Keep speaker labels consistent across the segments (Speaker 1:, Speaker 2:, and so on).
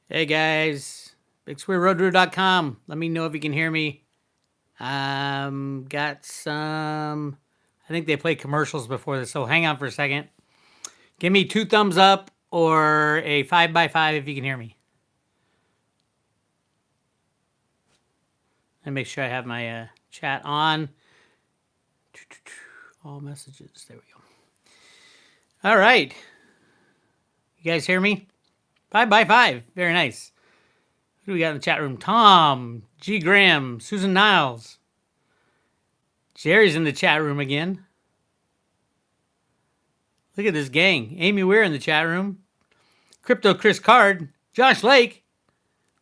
Speaker 1: Hey guys, BixWeirRoadRoo.com. Let me know if you can hear me. Got some. I think they played commercials before this, so hang on for a second. Give me 2 thumbs up or a 5x5 if you can hear me. And make sure I have my chat on. All messages. There we go. All right. You guys hear me? 5x5. Very nice. Who do we got in the chat room? Tom, G. Graham, Susan Niles. Jerry's in the chat room again. Look at this gang. Amy Weir in the chat room. Crypto Chris Card. Josh Lake.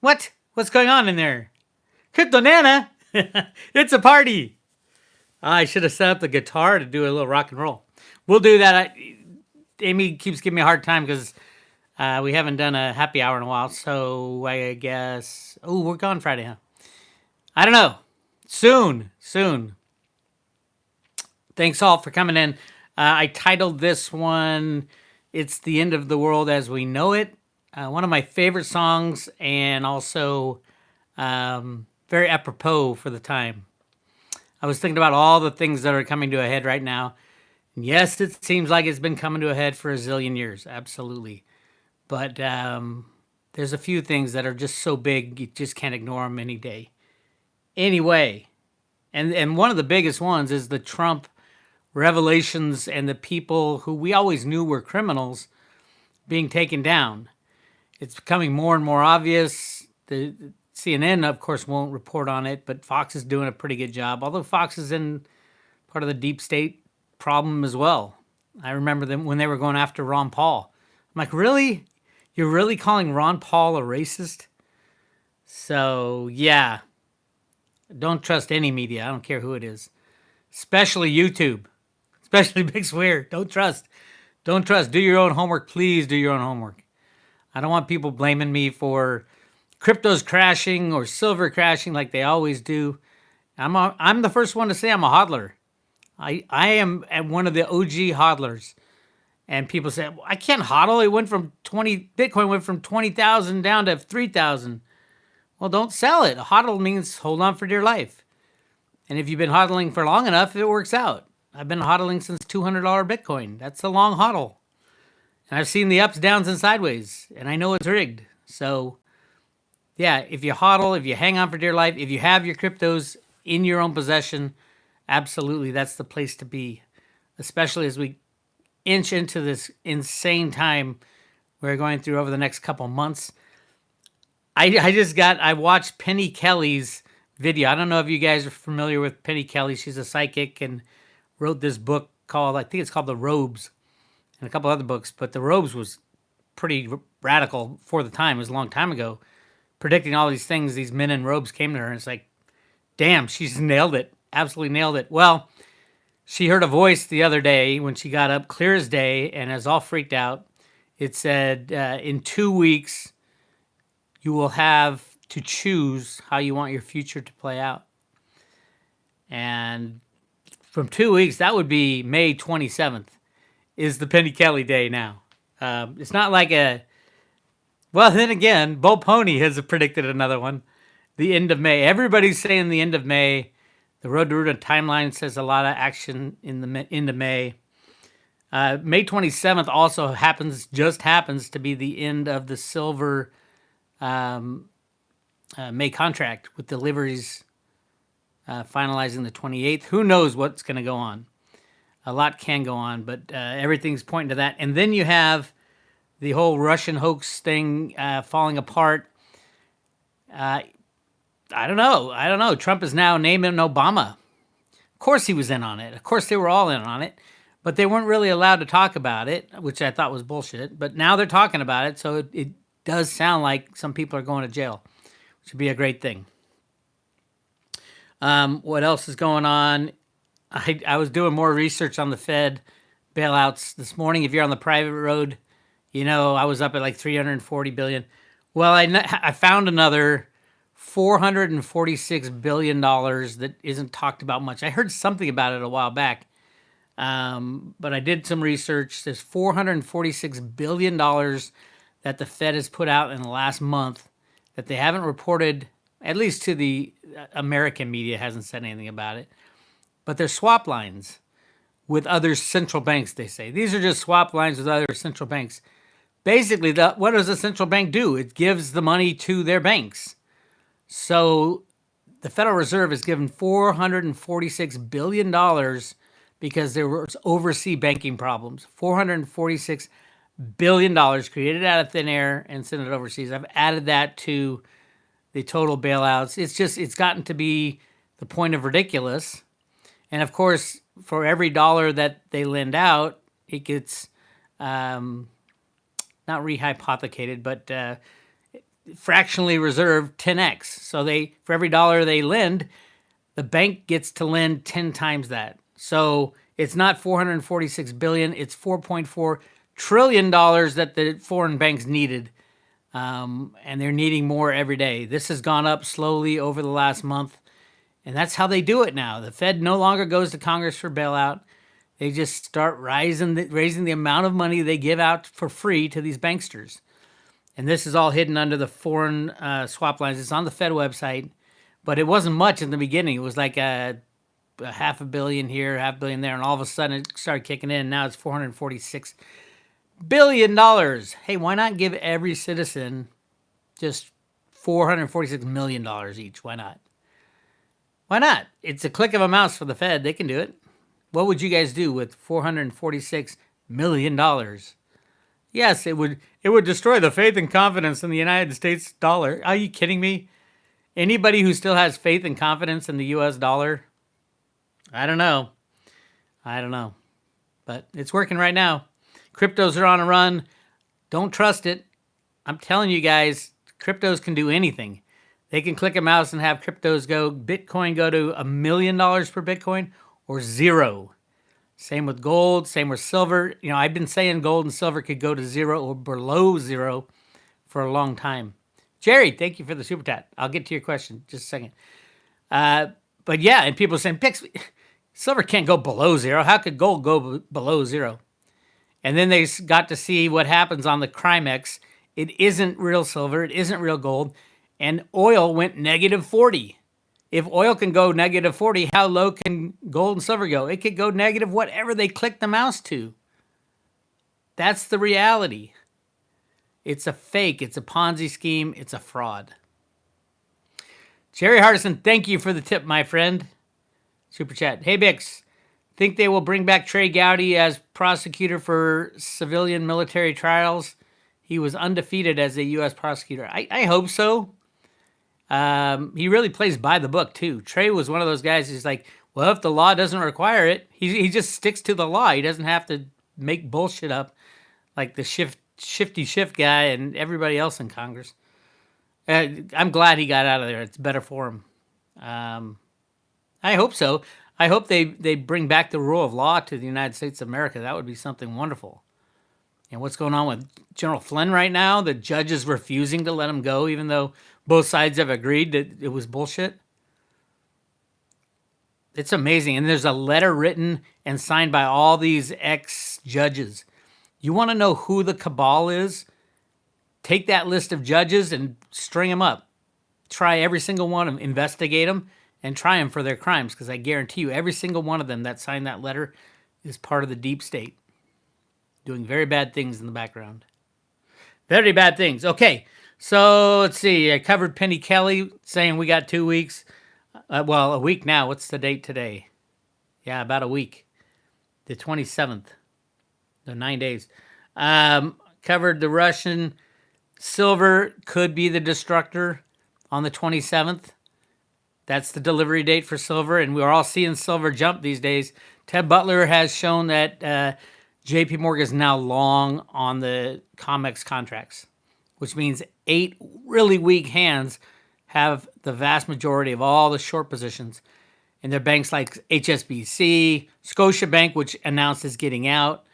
Speaker 1: What? What's going on in there? Crypto Nana. It's a party. I should have set up the guitar to do a little rock and roll. We'll do that. Amy keeps giving me a hard time because we haven't done a happy hour in a while. So I guess. Oh, we're gone Friday, huh? I don't know. Soon. Thanks all for coming in. I titled this one, It's the End of the World as We Know It. One of my favorite songs and also very apropos for the time. I was thinking about all the things that are coming to a head right now. And yes, it seems like it's been coming to a head for a zillion years. Absolutely. But there's a few things that are just so big, you just can't ignore them any day. Anyway, and one of the biggest ones is the Trump revelations and the people who we always knew were criminals being taken down. It's becoming more and more obvious. The CNN, of course, won't report on it, but Fox is doing a pretty good job, although Fox is in part of the deep state problem as well. I remember them when they were going after Ron Paul. I'm like, really? You're really calling Ron Paul a racist? So, yeah. Don't trust any media. I don't care who it is. Especially YouTube. Especially Bix Weir. Don't trust. Do your own homework. Please do your own homework. I don't want people blaming me for cryptos crashing or silver crashing like they always do. I'm the first one to say I'm a hodler. I am one of the OG hodlers. And people say, well, I can't hodl. It went from Bitcoin went from 20,000 down to 3,000. Well, don't sell it. Hodl means hold on for dear life. And if you've been hodling for long enough, it works out. I've been hodling since $200 Bitcoin. That's a long hodl. And I've seen the ups, downs, and sideways. And I know it's rigged. So, yeah, if you hodl, if you hang on for dear life, if you have your cryptos in your own possession, absolutely, that's the place to be. Especially as we inch into this insane time we're going through over the next couple months. I watched Penny Kelly's video. I don't know if you guys are familiar with Penny Kelly. She's a psychic and wrote this book called, I think it's called The Robes, and a couple other books, but The Robes was pretty radical for the time. It was a long time ago, predicting all these things. These men in robes came to her, and it's like, damn, she's nailed it. Absolutely nailed it. Well, she heard a voice the other day when she got up, clear as day, and is all freaked out. It said, in 2 weeks, you will have to choose how you want your future to play out. And from 2 weeks, that would be May 27th, is the Penny Kelly day now. It's not like well, then again, Bo Pony has predicted another one, the end of May. Everybody's saying the end of May. The Road to Ruta timeline says a lot of action in the end of May. May 27th also happens to be the end of the silver May contract with deliveries finalizing the 28th. Who knows what's going to go on? A lot can go on, but everything's pointing to that. And then you have the whole Russian hoax thing falling apart. I don't know. Trump is now naming Obama. Of course he was in on it. Of course they were all in on it. But they weren't really allowed to talk about it, which I thought was bullshit. But now they're talking about it, so it does sound like some people are going to jail, which would be a great thing. What else is going on? I was doing more research on the Fed bailouts this morning. If you're on the private road, you know I was up at like 340 billion. Well, I found another $446 billion that isn't talked about much. I heard something about it a while back, but I did some research. There's $446 billion that the Fed has put out in the last month that they haven't reported, at least to the American media, hasn't said anything about it. But they're swap lines with other central banks, they say. These are just swap lines with other central banks. Basically, what does a central bank do? It gives the money to their banks. So the Federal Reserve has given $446 billion because there was overseas banking problems. $446 billion created out of thin air and sent it overseas. I've added that to the total bailouts. It's gotten to be the point of ridiculous. And of course, for every dollar that they lend out, it gets not rehypothecated, but fractionally reserved 10x. So for every dollar they lend, the bank gets to lend 10 times that. So it's not 446 billion, it's 4.4 trillion dollars that the foreign banks needed. And they're needing more every day. This has gone up slowly over the last month. And that's how they do it now. The Fed no longer goes to Congress for bailout. They just start raising the amount of money they give out for free to these banksters. And this is all hidden under the foreign swap lines. It's on the Fed website, but it wasn't much in the beginning. It was like a $500 million here, $500 million there, and all of a sudden it started kicking in. Now it's $446 billion. Hey, why not give every citizen just $446 million each? Why not? Why not? It's a click of a mouse for the Fed. They can do it. What would you guys do with $446 million? Yes, it would destroy the faith and confidence in the United States dollar. Are you kidding me? Anybody who still has faith and confidence in the US dollar? I don't know. But it's working right now. Cryptos are on a run. Don't trust it. I'm telling you guys, cryptos can do anything. They can click a mouse and have cryptos Bitcoin go to $1 million per Bitcoin or zero. Same with gold, same with silver. I've been saying gold and silver could go to zero or below zero for a long time. Jerry, thank you for the super chat. I'll get to your question in just a second. But yeah, and people are saying, Bix, silver can't go below zero. How could gold go below zero? And then they got to see what happens on the Crimex. It isn't real silver. It isn't real gold. And oil went negative 40. If oil can go negative 40, how low can gold and silver go? It could go negative whatever they click the mouse to. That's the reality. It's a fake. It's a Ponzi scheme. It's a fraud. Jerry Hardison, thank you for the tip, my friend. Super chat. Hey, Bix. Think they will bring back Trey Gowdy as prosecutor for civilian military trials? He was undefeated as a U.S. prosecutor. I hope so. He really plays by the book, too. Trey was one of those guys who's like, well, if the law doesn't require it, he just sticks to the law. He doesn't have to make bullshit up like the shifty shift guy and everybody else in Congress. I'm glad he got out of there. It's better for him. I hope so. I hope they bring back the rule of law to the United States of America. That would be something wonderful. And what's going on with General Flynn right now? The judge is refusing to let him go, even though both sides have agreed that it was bullshit. It's amazing. And there's a letter written and signed by all these ex-judges. You want to know who the cabal is? Take that list of judges and string them up. Try every single one of them, investigate them, and try them for their crimes, because I guarantee you every single one of them that signed that letter is part of the deep state, doing very bad things in the background. Very bad things. Okay, so let's see. I covered Penny Kelly saying we got 2 weeks. Well, a week now. What's the date today? Yeah, about a week. The 27th. The 9 days. Covered the Russian silver could be the destructor on the 27th. That's the delivery date for silver, and we're all seeing silver jump these days. Ted Butler has shown that JP Morgan is now long on the COMEX contracts, which means 8 really weak hands have the vast majority of all the short positions. And they're banks like HSBC, Scotiabank, which announced is getting out,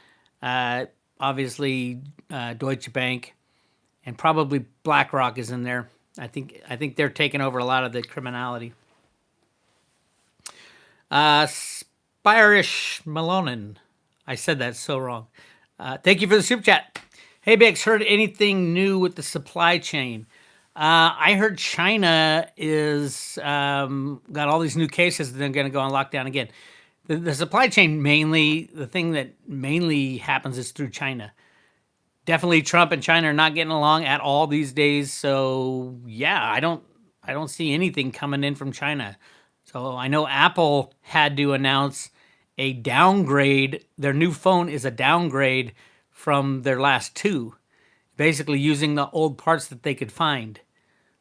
Speaker 1: obviously Deutsche Bank, and probably BlackRock is in there. I think they're taking over a lot of the criminality. Spirish Melonin. I said that so wrong. Thank you for the super chat. Hey, Bix, heard anything new with the supply chain? I heard China is got all these new cases and they're going to go on lockdown again. The supply chain mainly, the thing that mainly happens is through China. Definitely Trump and China are not getting along at all these days. So yeah, I don't see anything coming in from China. So I know Apple had to announce a downgrade. Their new phone is a downgrade from their last two, basically using the old parts that they could find.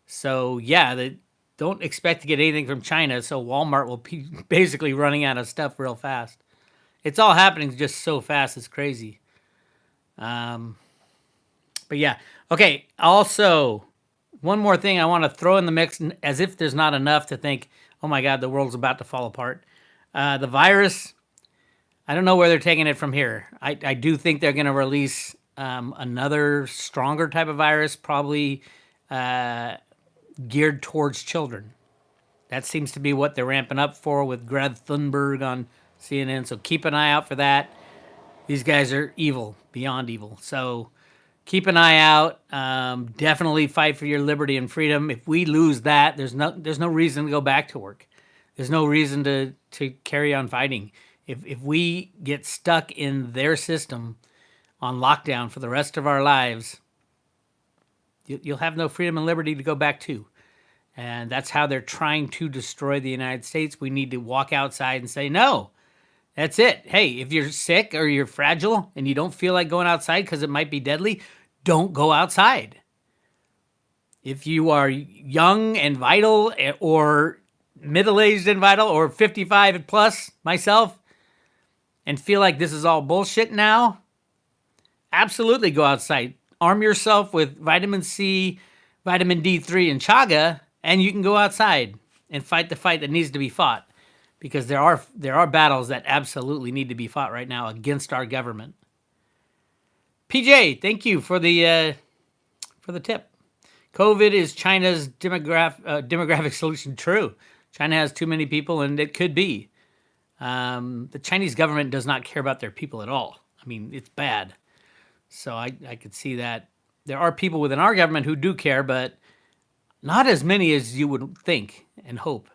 Speaker 1: So yeah, they don't expect to get anything from China. So Walmart will be basically running out of stuff real fast. It's all happening just so fast. It's crazy. Um, but yeah, okay. Also, one more thing I want to throw in the mix, as if there's not enough to think, oh my God, the world's about to fall apart. The virus, I don't know where they're taking it from here. I do think they're going to release another stronger type of virus, probably geared towards children. That seems to be what they're ramping up for with Greta Thunberg on CNN. So keep an eye out for that. These guys are evil, beyond evil. So keep an eye out. Definitely fight for your liberty and freedom. If we lose that, there's no reason to go back to work. There's no reason to carry on fighting. If we get stuck in their system on lockdown for the rest of our lives, you'll have no freedom and liberty to go back to. And that's how they're trying to destroy the United States. We need to walk outside and say, no, that's it. Hey, if you're sick or you're fragile and you don't feel like going outside because it might be deadly, don't go outside. If you are young and vital or middle-aged and vital or 55 and plus, myself, and feel like this is all bullshit now, absolutely go outside. Arm yourself with vitamin C, vitamin D3, and chaga, and you can go outside and fight the fight that needs to be fought. Because there are battles that absolutely need to be fought right now against our government. PJ, thank you for the tip. COVID is China's demographic solution. True, China has too many people, and it could be. The Chinese government does not care about their people at all. I mean, it's bad. So I could see that. There are people within our government who do care, but not as many as you would think and hope.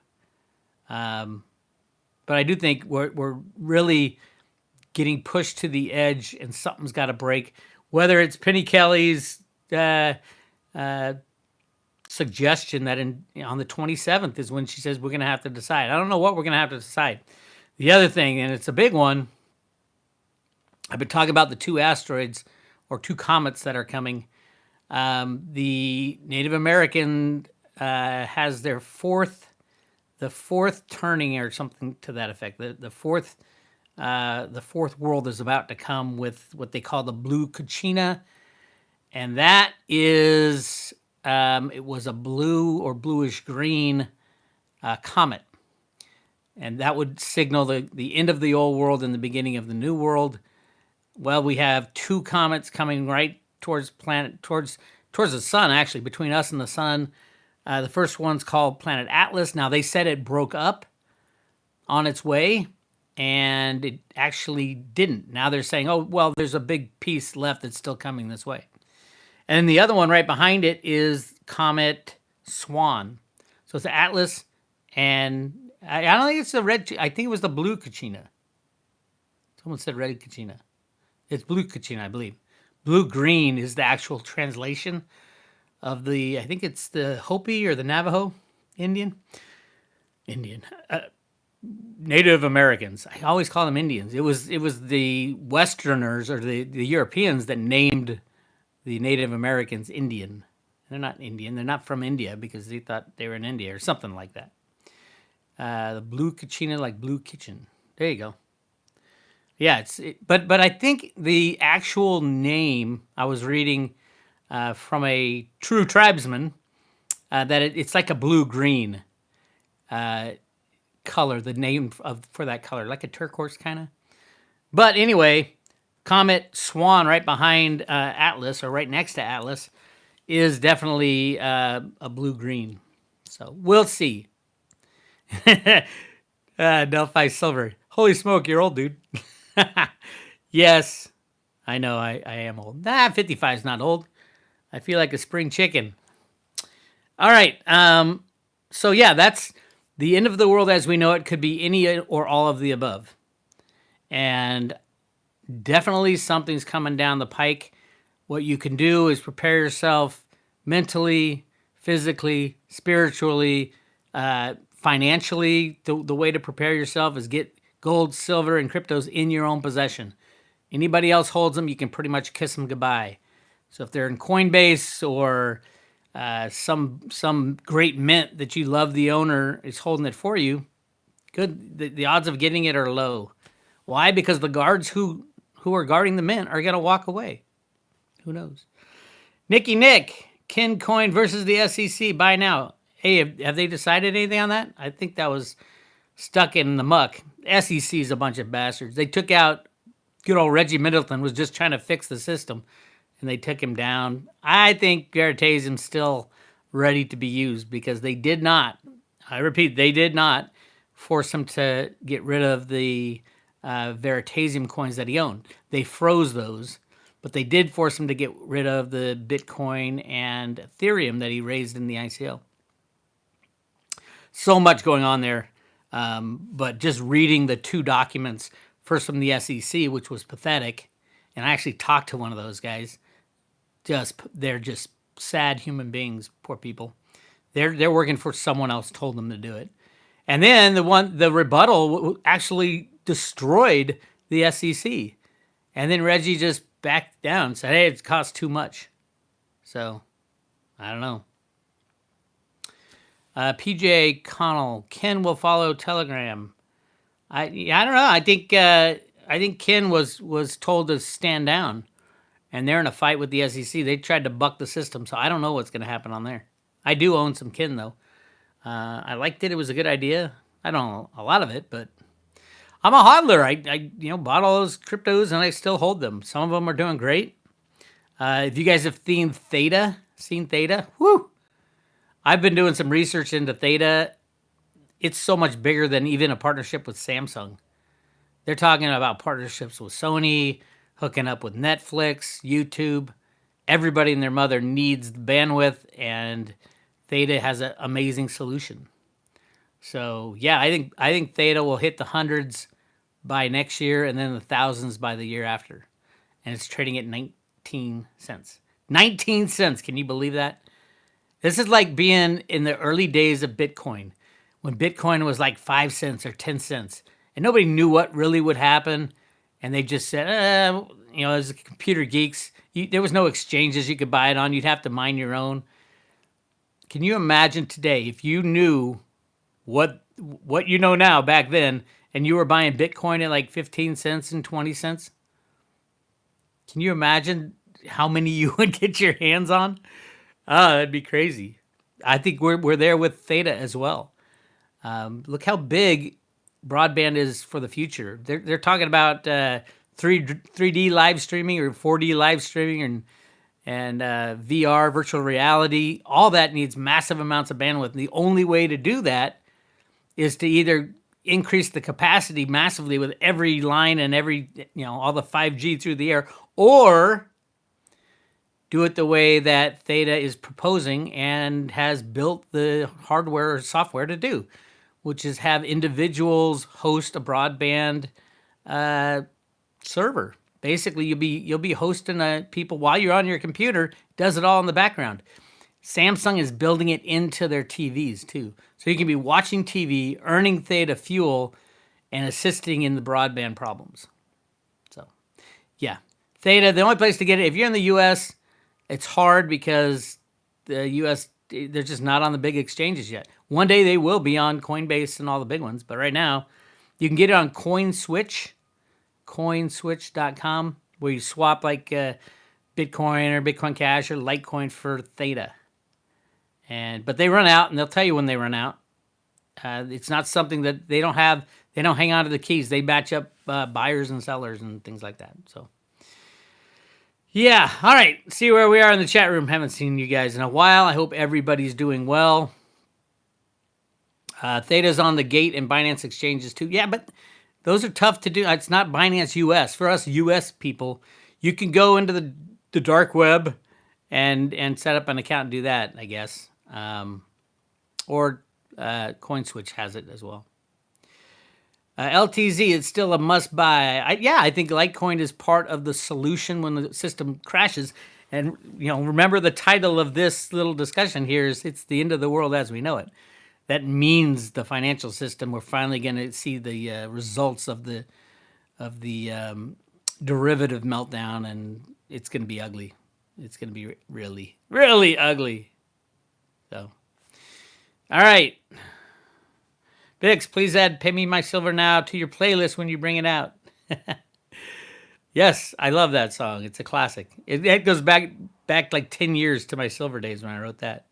Speaker 1: But I do think we're really getting pushed to the edge, and something's got to break. Whether it's Penny Kelly's suggestion that on the 27th is when she says we're going to have to decide. I don't know what we're going to have to decide. The other thing, and it's a big one, I've been talking about the two asteroids or two comets that are coming. The Native American has their fourth turning or something to that effect. The fourth world is about to come with what they call the blue Kachina, and that is it was a blue or bluish green comet, and that would signal the end of the old world and the beginning of the new world. Well, we have two comets coming right towards the sun, actually between us and the sun. The first one's called Planet Atlas. Now, they said it broke up on its way, and it actually didn't. Now they're saying, oh, well, there's a big piece left that's still coming this way. And the other one right behind it is Comet Swan. So it's Atlas, and I don't think it's the red. I think it was the blue Kachina. Someone said red Kachina. It's blue Kachina, I believe. Blue-green is the actual translation of I think it's the Hopi or the Navajo Indian, Native Americans. I always call them Indians. It was the Westerners or the Europeans that named the Native Americans Indian. They're not Indian. They're not from India because they thought they were in India or something like that. The blue Kachina, like blue kitchen. There you go. Yeah, but I think the actual name I was reading from a true tribesman that it's like a blue-green color, the name for that color, like a turquoise kind of. But anyway, Comet Swan right behind Atlas, or right next to Atlas, is definitely a blue-green. So we'll see. Delphi Silver. Holy smoke, you're old, dude. Yes, I know I am old. Nah, 55 is not old. I feel like a spring chicken. All right. So yeah, that's the end of the world as we know it could be any or all of the above. And definitely something's coming down the pike. What you can do is prepare yourself mentally, physically, spiritually, financially. The way to prepare yourself is get gold, silver, and cryptos in your own possession. Anybody else holds them, you can pretty much kiss them goodbye. So if they're in Coinbase or some great mint that you love, the owner is holding it for you. Good. The odds of getting it are low. Why? Because the guards who are guarding the mint are going to walk away. Who knows? Nicky Nick, Kin Coin versus the SEC. Buy now. Hey, have they decided anything on that? I think that was stuck in the muck. SEC is a bunch of bastards. They took out good old Reggie Middleton was just trying to fix the system, and they took him down. I think Veritasium's still ready to be used because they did not, I repeat, they did not force him to get rid of the Veritasium coins that he owned. They froze those, but they did force him to get rid of the Bitcoin and Ethereum that he raised in the ICO. So much going on there. But just reading the two documents, first from the SEC, which was pathetic, and I actually talked to one of those guys. They're just sad human beings, poor people. They're working for someone else told them to do it. And then the rebuttal actually destroyed the SEC. And then Reggie just backed down, said, hey, it costs too much. So, I don't know. PJ Connell, Ken will follow Telegram. I don't know. I think Ken was told to stand down, and they're in a fight with the SEC. They tried to buck the system, so I don't know what's going to happen on there. I do own some Ken though. I liked it. It was a good idea. I don't know a lot of it, but I'm a hodler. I bought all those cryptos and I still hold them. Some of them are doing great. If you guys have seen Theta, whoo! I've been doing some research into Theta. It's so much bigger than even a partnership with Samsung. They're talking about partnerships with Sony, hooking up with Netflix, YouTube. Everybody and their mother needs the bandwidth, and Theta has an amazing solution. So yeah, I think Theta will hit the hundreds by next year, and then the thousands by the year after. And it's trading at 19 cents. 19 cents. Can you believe that? This is like being in the early days of Bitcoin, when Bitcoin was like 5 cents or 10 cents, and nobody knew what really would happen. And they just said, as computer geeks, there was no exchanges you could buy it on. You'd have to mine your own. Can you imagine today if you knew what you know now back then, and you were buying Bitcoin at like 15 cents and 20 cents? Can you imagine how many you would get your hands on? That'd be crazy. I think we're there with Theta as well. Look how big broadband is for the future. They're talking about 3D live streaming or 4D live streaming and VR, virtual reality. All that needs massive amounts of bandwidth. And the only way to do that is to either increase the capacity massively with every line and every all the 5G through the air, or do it the way that Theta is proposing and has built the hardware or software to do, which is have individuals host a broadband server. Basically, you'll be hosting people while you're on your computer. Does it all in the background. Samsung is building it into their TVs too, so you can be watching TV, earning Theta fuel, and assisting in the broadband problems. So, yeah, Theta. The only place to get it if you're in the U.S. It's hard because the U.S., they're just not on the big exchanges yet. One day they will be on Coinbase and all the big ones, but right now you can get it on CoinSwitch, coinswitch.com, where you swap like Bitcoin or Bitcoin Cash or Litecoin for Theta. But they run out, and they'll tell you when they run out. It's not something that they don't have. They don't hang on to the keys. They batch up buyers and sellers and things like that. So. Yeah, all right. See where we are in the chat room. Haven't seen you guys in a while. I hope everybody's doing well. Theta's on the Gate and Binance exchanges too. Yeah, but those are tough to do. It's not Binance US. For us US people, You can go into the dark web and set up an account and do that, I guess. Or CoinSwitch has it as well. LTZ, it's still a must buy. I think Litecoin is part of the solution when the system crashes. And remember the title of this little discussion here is "It's the end of the world as we know it." That means the financial system. We're finally going to see the results of the derivative meltdown, and it's going to be ugly. It's going to be really, really ugly. So, all right. Bix, please add Pay Me My Silver Now to your playlist when you bring it out. Yes, I love that song. It's a classic. It goes back like 10 years to my silver days when I wrote that.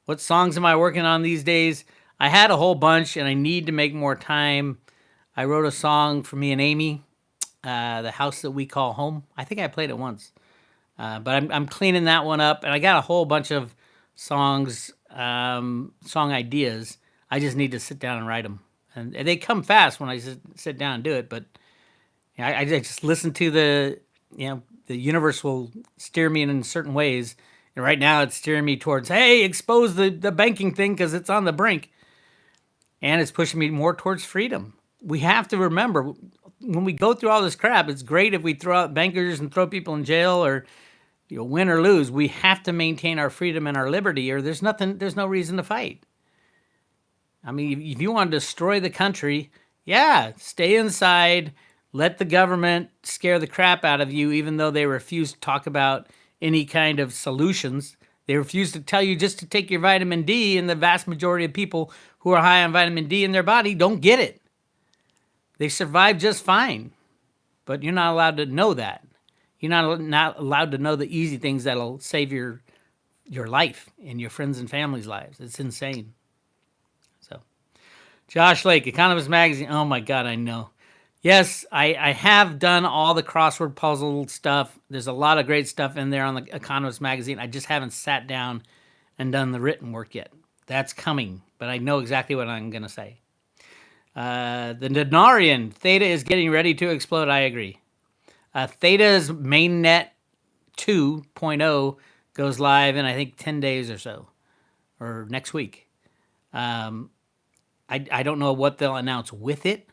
Speaker 1: What songs am I working on these days? I had a whole bunch, and I need to make more time. I wrote a song for me and Amy, The House That We Call Home. I think I played it once. But I'm cleaning that one up, and I got a whole bunch of songs, song ideas. I just need to sit down and write them, and they come fast when I sit down and do it. But I just listen to the universe will steer me in certain ways, and right now it's steering me towards, hey, expose the banking thing because it's on the brink, and it's pushing me more towards freedom. We have to remember when we go through all this crap, it's great if we throw out bankers and throw people in jail or win or lose. We have to maintain our freedom and our liberty, or there's no reason to fight. I mean, if you want to destroy the country, stay inside, let the government scare the crap out of you, even though they refuse to talk about any kind of solutions. They refuse to tell you just to take your vitamin D, and the vast majority of people who are high on vitamin D in their body don't get it. They survive just fine, but you're not allowed to know that. You're not allowed to know the easy things that'll save your life and your friends and family's lives. It's insane. So, Josh Lake, Economist Magazine. Oh my God, I know. Yes, I have done all the crossword puzzle stuff. There's a lot of great stuff in there on the Economist Magazine. I just haven't sat down and done the written work yet. That's coming, but I know exactly what I'm going to say. The Denarian, Theta is getting ready to explode. I agree. Theta's mainnet 2.0 goes live in, I think, 10 days or so, or next week. I don't know what they'll announce with it.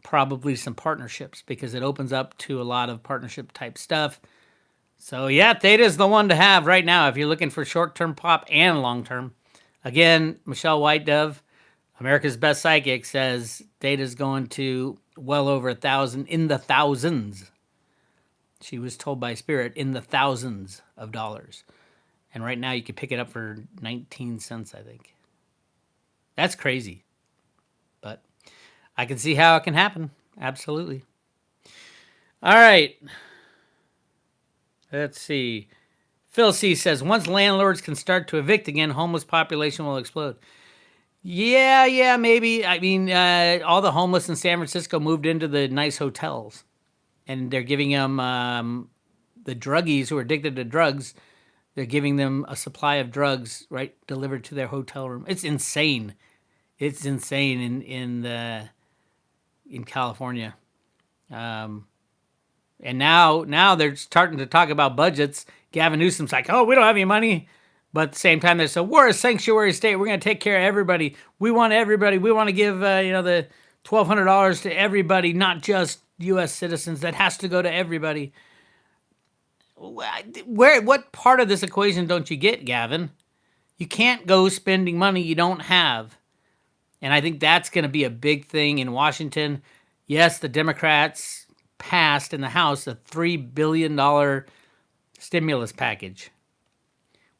Speaker 1: Probably some partnerships, because it opens up to a lot of partnership type stuff. So Theta is the one to have right now if you're looking for short-term pop and long-term. Again, Michelle White-Dove, America's Best Psychic, says Theta's going to well over 1,000, in the thousands. She was told by Spirit in the thousands of dollars. And right now you can pick it up for 19 cents, I think. That's crazy. But I can see how it can happen. Absolutely. All right. Let's see. Phil C. says, once landlords can start to evict again, homeless population will explode. Yeah, maybe. I mean, all the homeless in San Francisco moved into the nice hotels. And they're giving them, the druggies who are addicted to drugs, they're giving them a supply of drugs, right, delivered to their hotel room. It's insane. It's insane in California. And now they're starting to talk about budgets. Gavin Newsom's like, oh, we don't have any money. But at the same time, they're so, we're a sanctuary state. We're going to take care of everybody. We want everybody. We want to give, the $1,200 to everybody, not just U.S. citizens. That has to go to everybody. What part of this equation don't you get, Gavin? You can't go spending money you don't have. And I think that's going to be a big thing in Washington. Yes, the Democrats passed in the House a $3 billion stimulus package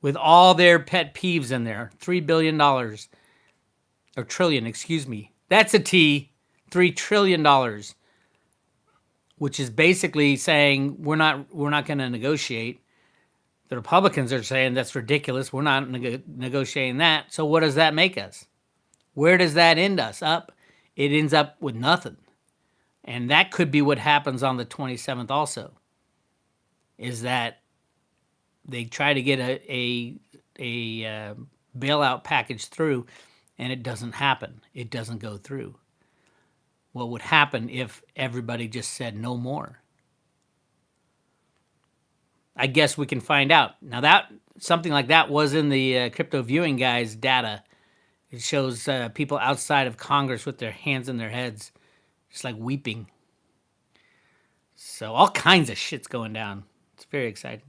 Speaker 1: with all their pet peeves in there. $3 billion. Or trillion, excuse me. That's a T. $3 trillion. Which is basically saying we're not going to negotiate. The Republicans are saying that's ridiculous. We're not negotiating that. So what does that make us? Where does that end us up? It ends up with nothing. And that could be what happens on the 27th also, is that they try to get a bailout package through, and it doesn't happen. It doesn't go through. What would happen if everybody just said no more? I guess we can find out. Now that something like that was in the crypto viewing guys data. It shows people outside of Congress with their hands in their heads, just like weeping. So all kinds of shit's going down. It's very exciting.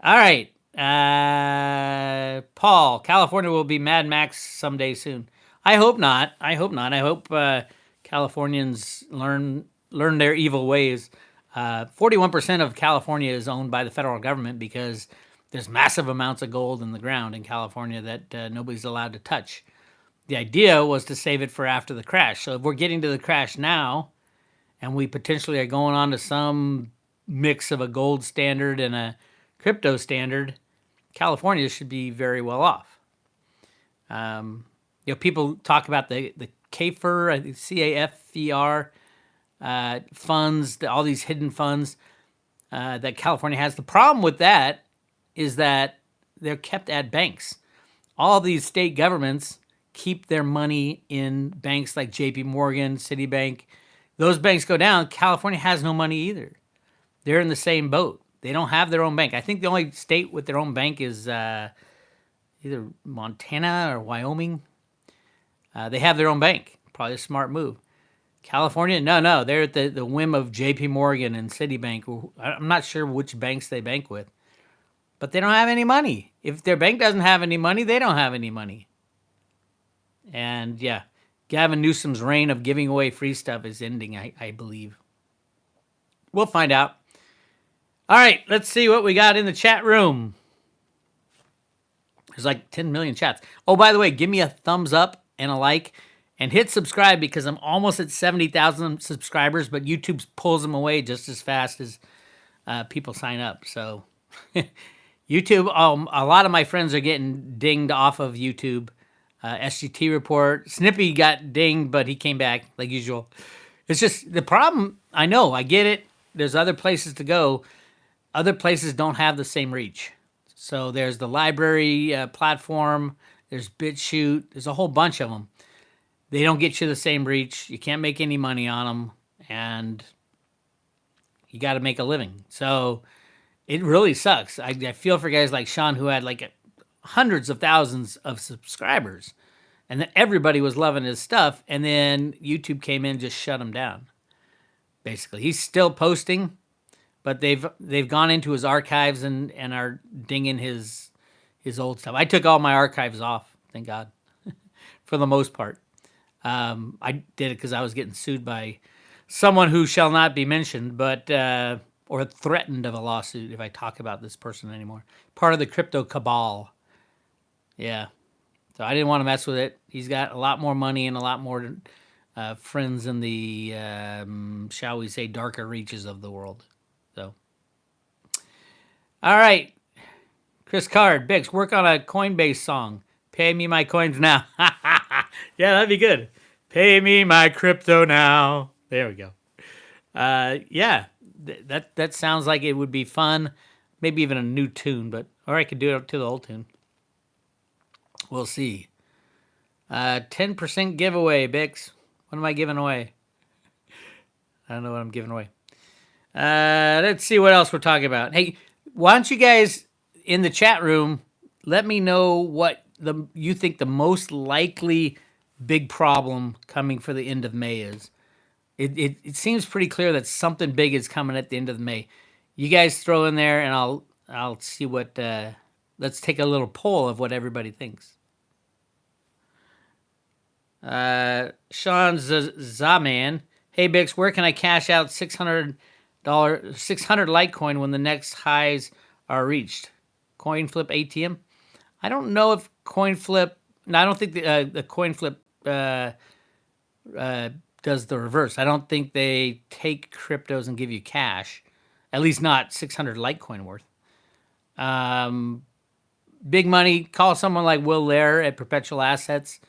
Speaker 1: All right. Paul, California will be Mad Max someday soon. I hope not. I hope not. I hope Californians learn their evil ways. 41% of California is owned by the federal government because there's massive amounts of gold in the ground in California that nobody's allowed to touch. The idea was to save it for after the crash. So if we're getting to the crash now, and we potentially are going on to some mix of a gold standard and a crypto standard, California should be very well off. People talk about the CAFER, CAFER funds, all these hidden funds that California has. The problem with that is that they're kept at banks. All these state governments keep their money in banks like JP Morgan, Citibank. Those banks go down. California has no money either. They're in the same boat. They don't have their own bank. I think the only state with their own bank is either Montana or Wyoming. They have their own bank. Probably a smart move. California, no. They're at the whim of JP Morgan and Citibank. I'm not sure which banks they bank with. But they don't have any money. If their bank doesn't have any money, they don't have any money. And yeah, Gavin Newsom's reign of giving away free stuff is ending, I believe. We'll find out. All right, let's see what we got in the chat room. There's like 10 million chats. Oh, by the way, give me a thumbs up and a like and hit subscribe because I'm almost at 70,000 subscribers, but YouTube pulls them away just as fast as people sign up. So YouTube, a lot of my friends are getting dinged off of YouTube. SGT report. Snippy got dinged, but he came back like usual. It's just the problem. I know. I get it. There's other places to go. Other places don't have the same reach. So there's the library platform. There's BitChute. There's a whole bunch of them. They don't get you the same reach. You can't make any money on them. And you got to make a living. So it really sucks. I feel for guys like Sean who had like hundreds of thousands of subscribers, and then everybody was loving his stuff, and then YouTube came in and just shut him down. Basically, he's still posting, but they've gone into his archives and are dinging his old stuff. I took all my archives off, thank God, for the most part. I did it because I was getting sued by someone who shall not be mentioned, but or threatened of a lawsuit if I talk about this person anymore. Part of the crypto cabal. Yeah. So I didn't want to mess with it. He's got a lot more money and a lot more friends in the, shall we say, darker reaches of the world. So, all right. Chris Card, Bix, work on a Coinbase song. Pay me my coins now. Yeah, that'd be good. Pay me my crypto now. There we go. Yeah, that sounds like it would be fun. Maybe even a new tune, or I could do it to the old tune. We'll see. 10% giveaway, Bix. What am I giving away? I don't know what I'm giving away. Let's see what else we're talking about. Hey, why don't you guys in the chat room let me know what you think the most likely big problem coming for the end of May is. It seems pretty clear that something big is coming at the end of May. You guys throw in there, and I'll see what. Let's take a little poll of what everybody thinks. Sean Zaman, hey Bix, where can I cash out $600 Litecoin when the next highs are reached? CoinFlip ATM. I don't know if CoinFlip. No, I don't think the CoinFlip does the reverse. I don't think they take cryptos and give you cash, at least not 600 Litecoin worth. Big money. Call someone like Will Lair at Perpetual Assets.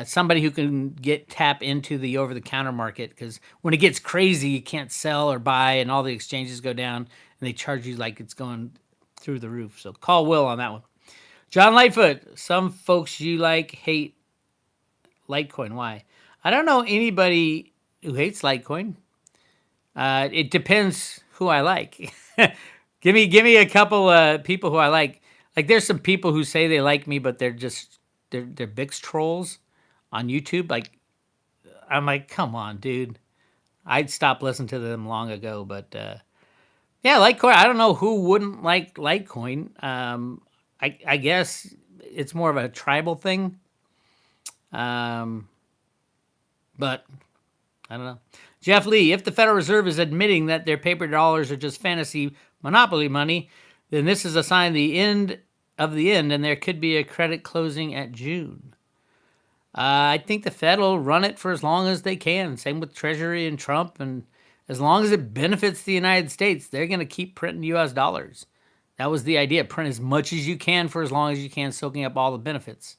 Speaker 1: Somebody who can tap into the over-the-counter market, because when it gets crazy, you can't sell or buy, and all the exchanges go down, and they charge you like it's going through the roof. So call Will on that one. John Lightfoot, some folks you like hate Litecoin. Why? I don't know anybody who hates Litecoin. It depends who I like. Give me a couple people who I like. Like there's some people who say they like me, but they're Bix trolls on YouTube. Like I'm like, come on, dude. I'd stop listening to them long ago, but yeah, Litecoin. I don't know who wouldn't like Litecoin. I guess it's more of a tribal thing. Um, but I don't know. Jeff Lee, if the Federal Reserve is admitting that their paper dollars are just fantasy monopoly money, then this is a sign of the end of the end, and there could be a credit closing at June. I think the Fed will run it for as long as they can. Same with Treasury and Trump. And as long as it benefits the United States, they're going to keep printing U.S. dollars. That was the idea. Print as much as you can for as long as you can, soaking up all the benefits,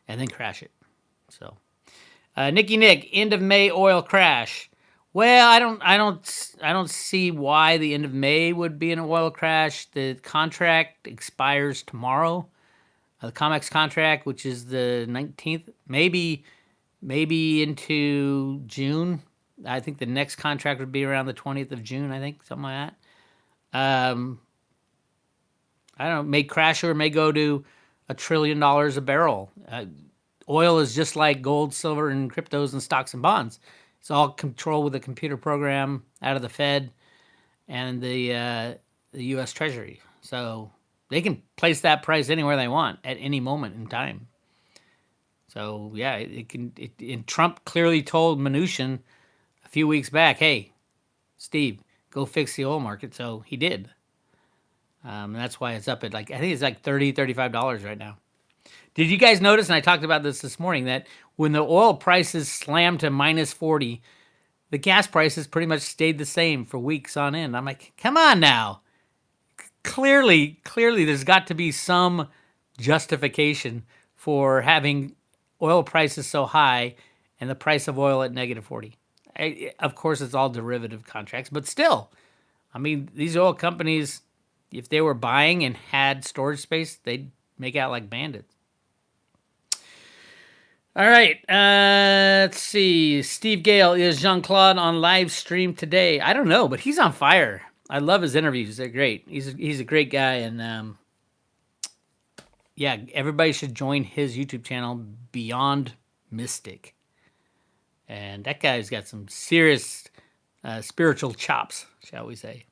Speaker 1: and then crash it. So, Nicky Nick, end of May oil crash. Well, I don't see why the end of May would be an oil crash. The contract expires tomorrow. The COMEX contract, which is the 19th, maybe into June. I think the next contract would be around the 20th of June, I think, something like that. I don't know, may crash or may go to $1 trillion a barrel. Oil is just like gold, silver, and cryptos and stocks and bonds. It's all controlled with a computer program out of the Fed and the U.S. Treasury. So they can place that price anywhere they want at any moment in time. So yeah, it can. And Trump clearly told Mnuchin a few weeks back, "Hey, Steve, go fix the oil market." So he did. That's why it's up at I think it's like $30, $35 right now. Did you guys notice? And I talked about this morning that when the oil prices slammed to minus 40, the gas prices pretty much stayed the same for weeks on end. I'm like, come on now. Clearly, there's got to be some justification for having oil prices so high and the price of oil at negative 40. Of course, it's all derivative contracts, but still, I mean, these oil companies, if they were buying and had storage space, they'd make out like bandits. All right, let's see. Steve Gale, is Jean-Claude on live stream today? I don't know, but he's on fire. I love his interviews. They're great. He's a great guy, and yeah, everybody should join his YouTube channel, Beyond Mystic. And that guy's got some serious spiritual chops, shall we say.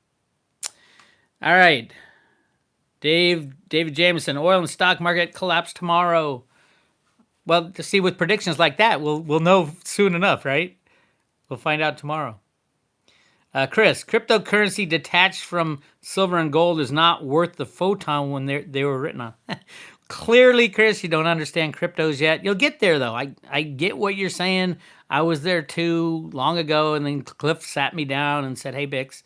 Speaker 1: All right. David Jameson, oil and stock market collapse tomorrow. Well, to see with predictions like that, we'll know soon enough, right? We'll find out tomorrow. Chris, cryptocurrency detached from silver and gold is not worth the photon when they were written on. Clearly, Chris, you don't understand cryptos yet. You'll get there, though. I get what you're saying. I was there too long ago, and then Cliff sat me down and said, hey, Bix,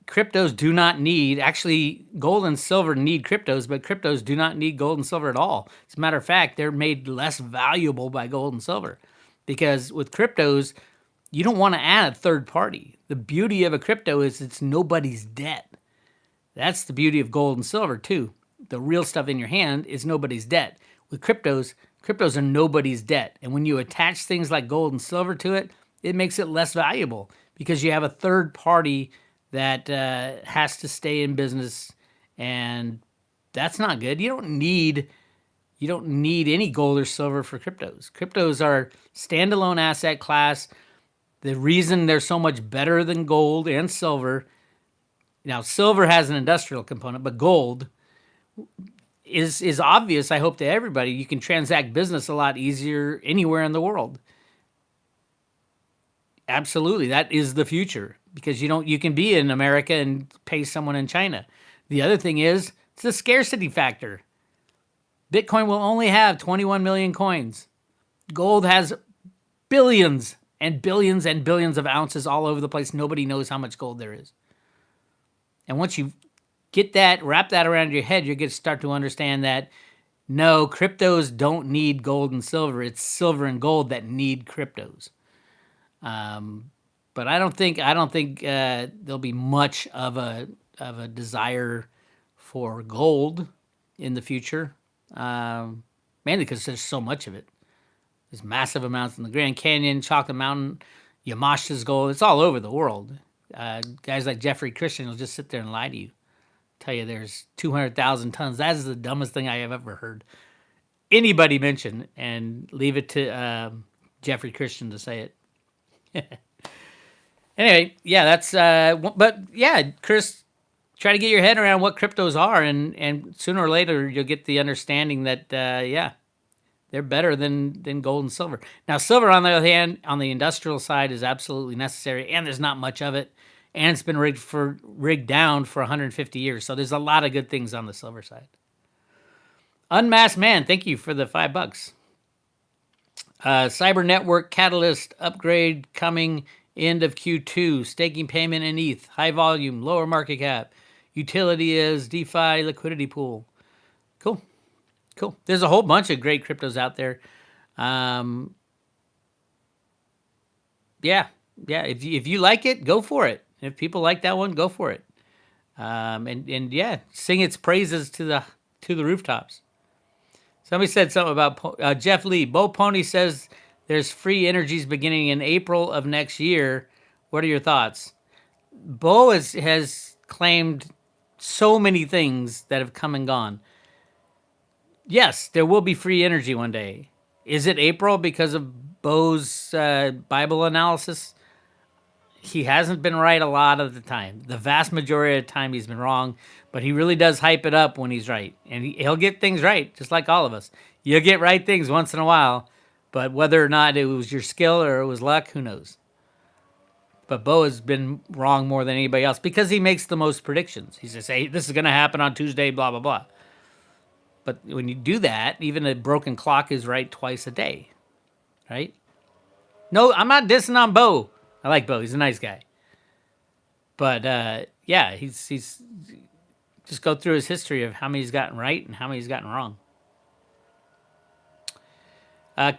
Speaker 1: cryptos do not need, actually, gold and silver need cryptos, but cryptos do not need gold and silver at all. As a matter of fact, they're made less valuable by gold and silver because with cryptos, you don't want to add a third party. The beauty of a crypto is it's nobody's debt. That's the beauty of gold and silver, too. The real stuff in your hand is nobody's debt. With cryptos are nobody's debt. And when you attach things like gold and silver to it, it makes it less valuable because you have a third party that has to stay in business, and that's not good. You don't need any gold or silver for cryptos. Cryptos are standalone asset class. The reason they're so much better than gold and silver, now silver has an industrial component, but gold is obvious, I hope, to everybody. You can transact business a lot easier anywhere in the world. Absolutely, that is the future because you can be in America and pay someone in China. The other thing is it's a scarcity factor. Bitcoin will only have 21 million coins. Gold has billions and billions and billions of ounces all over the place. Nobody knows how much gold there is. And once you wrap that around your head, you're going to start to understand that no, cryptos don't need gold and silver. It's silver and gold that need cryptos. But I don't think there'll be much of a desire for gold in the future, mainly because there's so much of it. There's massive amounts in the Grand Canyon, Chocolate Mountain. Yamashita's gold. It's all over the world. Guys like Jeffrey Christian will just sit there and lie to you. Tell you there's 200,000 tons. That is the dumbest thing I have ever heard anybody mention, and leave it to Jeffrey Christian to say it. Anyway, yeah, that's. But yeah, Chris, try to get your head around what cryptos are, and sooner or later you'll get the understanding that yeah, they're better than gold and silver. Now, silver, on the other hand, on the industrial side, is absolutely necessary, and there's not much of it, and it's been rigged down for 150 years. So there's a lot of good things on the silver side. Unmasked Man, thank you for the $5. Cyber Network Catalyst upgrade coming end of Q2. Staking payment in ETH. High volume, lower market cap. Utility is DeFi liquidity pool. Cool. Cool. There's a whole bunch of great cryptos out there. Yeah. If you like it, go for it. If people like that one, go for it. And yeah, sing its praises to the rooftops. Somebody said something about Jeff Lee. Bo Pony says there's free energies beginning in April of next year. What are your thoughts? Bo has claimed so many things that have come and gone. Yes, there will be free energy one day. Is it April because of Bo's Bible analysis? He hasn't been right a lot of the time. The vast majority of the time he's been wrong, but he really does hype it up when he's right. And he'll get things right, just like all of us. You'll get right things once in a while, but whether or not it was your skill or it was luck, who knows? But Bo has been wrong more than anybody else because he makes the most predictions. He says, hey, this is going to happen on Tuesday, blah, blah, blah. But when you do that, even a broken clock is right twice a day, right? No, I'm not dissing on Bo. I like Bo. He's a nice guy. But yeah, he's just go through his history of how many he's gotten right and how many he's gotten wrong.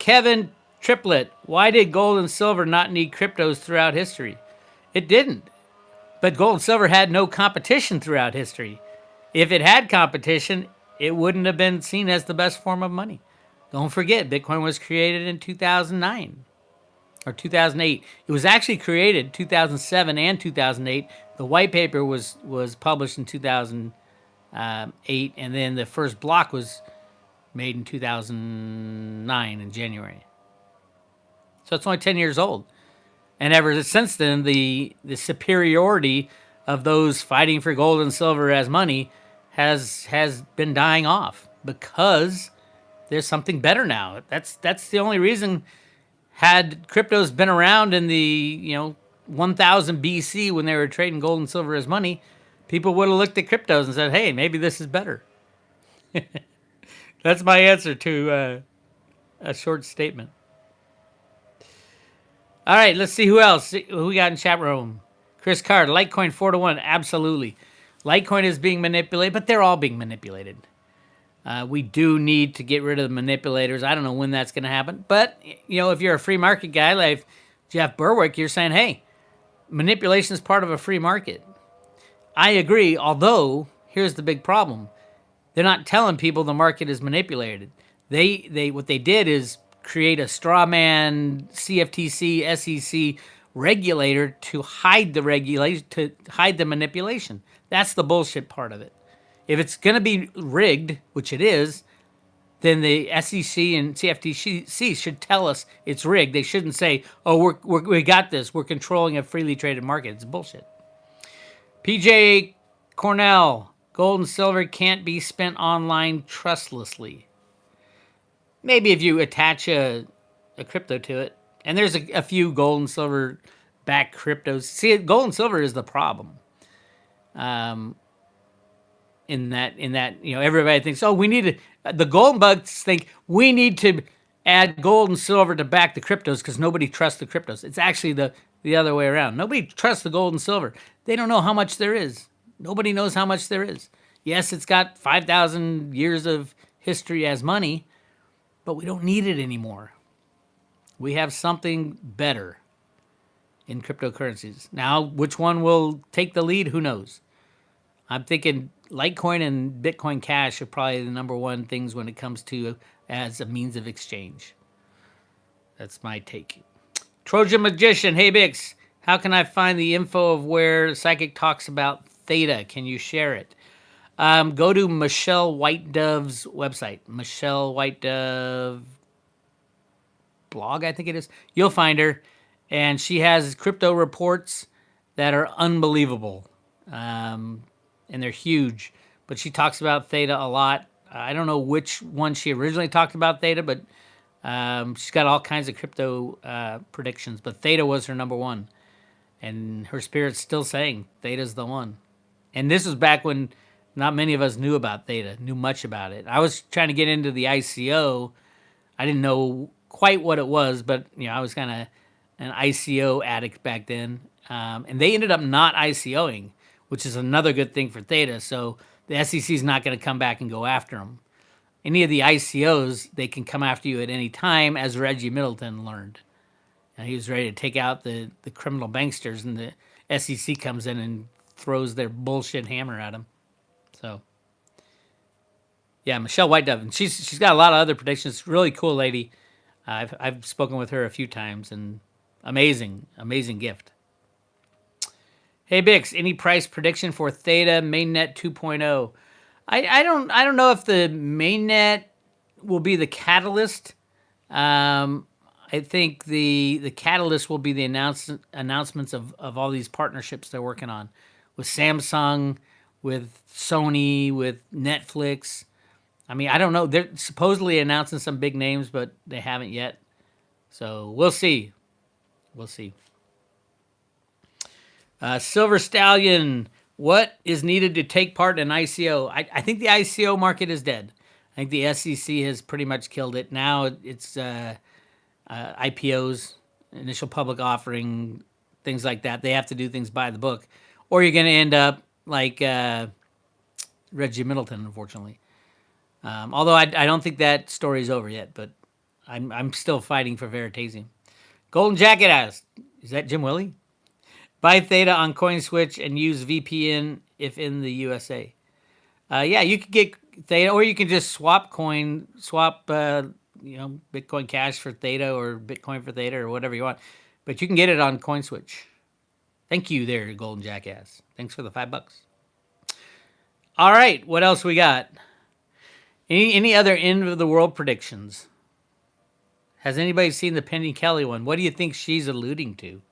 Speaker 1: Kevin Triplet, why did gold and silver not need cryptos throughout history? It didn't. But gold and silver had no competition throughout history. If it had competition, it wouldn't have been seen as the best form of money. Don't forget, Bitcoin was created in 2009 or 2008. It was actually created 2007 and 2008. The white paper was published in 2008, and then the first block was made in 2009 in January. So it's only 10 years old. And ever since then, the superiority of those fighting for gold and silver as money has been dying off because there's something better now. That's the only reason. Had cryptos been around in the 1000 BC when they were trading gold and silver as money, people would have looked at cryptos and said, "Hey, maybe this is better." That's my answer to a short statement. All right, let's see who else. Who we got in chat room? Chris Card, Litecoin 4-1. Absolutely. Litecoin is being manipulated, but they're all being manipulated. We do need to get rid of the manipulators. I don't know when that's going to happen. But, if you're a free market guy like Jeff Berwick, you're saying, hey, manipulation is part of a free market. I agree, although here's the big problem. They're not telling people the market is manipulated. They what they did is create a straw man CFTC, SEC regulator to hide the regulation, to hide the manipulation. That's the bullshit part of it. If it's going to be rigged, which it is, then the SEC and CFTC should tell us it's rigged. They shouldn't say, "Oh, we got this. We're controlling a freely traded market." It's bullshit. PJ Cornell, gold and silver can't be spent online trustlessly. Maybe if you attach a crypto to it, and there's a few gold and silver backed cryptos. See, gold and silver is the problem. In that, everybody thinks, oh, we need to, the gold bugs think we need to add gold and silver to back the cryptos because nobody trusts the cryptos. It's actually the other way around. Nobody trusts the gold and silver. They don't know how much there is. Nobody knows how much there is. Yes, it's got 5,000 years of history as money, but we don't need it anymore. We have something better in cryptocurrencies. Now, which one will take the lead? Who knows? I'm thinking Litecoin and Bitcoin Cash are probably the number one things when it comes to as a means of exchange. That's my take. Trojan Magician, hey Bix, how can I find the info of where Psychic talks about theta? Can you share it? Go to Michelle White Dove's website, Michelle White Dove blog, I think it is. You'll find her, and she has crypto reports that are unbelievable, um, and they're huge. But she talks about theta a lot. I don't know which one she originally talked about theta, but she's got all kinds of crypto predictions. But theta was her number one, and her spirit's still saying theta's the one. And this was back when not many of us knew about theta, knew much about it. I was trying to get into the ICO. I didn't know quite what it was, but I was kind of an ICO addict back then. And they ended up not ICOing, which is another good thing for theta. So the SEC is not going to come back and go after them. Any of the ICOs, they can come after you at any time, as Reggie Middleton learned. And he was ready to take out the criminal banksters, and the SEC comes in and throws their bullshit hammer at him. So, yeah, Michelle White Dove, and she's got a lot of other predictions. Really cool lady. I've spoken with her a few times, and amazing gift. Hey Bix, any price prediction for Theta Mainnet 2.0? I don't know if the mainnet will be the catalyst. I think the catalyst will be the announcements of all these partnerships they're working on with Samsung, with Sony, with Netflix. I mean, I don't know. They're supposedly announcing some big names, but they haven't yet. So we'll see. We'll see. Silver Stallion, what is needed to take part in ICO? I think the ICO market is dead. I think the SEC has pretty much killed it. Now it's IPOs, initial public offering, things like that. They have to do things by the book, or you're going to end up like Reggie Middleton, unfortunately. Although I don't think that story's over yet, but I'm still fighting for Veritasium. Golden Jacket asked, is that Jim Willie? Buy Theta on CoinSwitch and use VPN if in the USA. Yeah, you could get Theta, or you can just swap Bitcoin Cash for Theta or Bitcoin for Theta or whatever you want. But you can get it on CoinSwitch. Thank you there, Golden Jackass. Thanks for the $5. All right, what else we got? Any other end of the world predictions? Has anybody seen the Penny Kelly one? What do you think she's alluding to?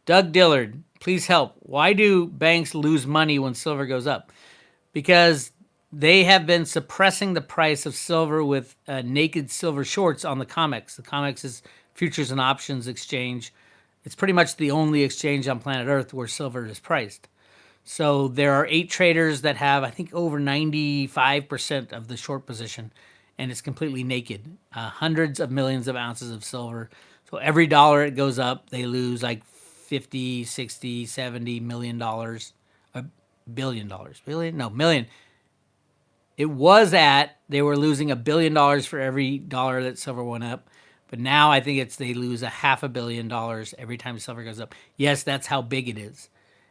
Speaker 1: Doug Dillard, please help. Why do banks lose money when silver goes up? Because they have been suppressing the price of silver with naked silver shorts on the COMEX. The COMEX is futures and options exchange. It's pretty much the only exchange on planet Earth where silver is priced. So there are 8 traders that have, I think, over 95% of the short position, and it's completely naked. Hundreds of millions of ounces of silver. So every dollar it goes up, they lose like 50, 60, 70 million dollars. $1 billion. Billion? No, million. It was they were losing $1 billion for every dollar that silver went up. But now I think they lose $500 million every time silver goes up. Yes, that's how big it is.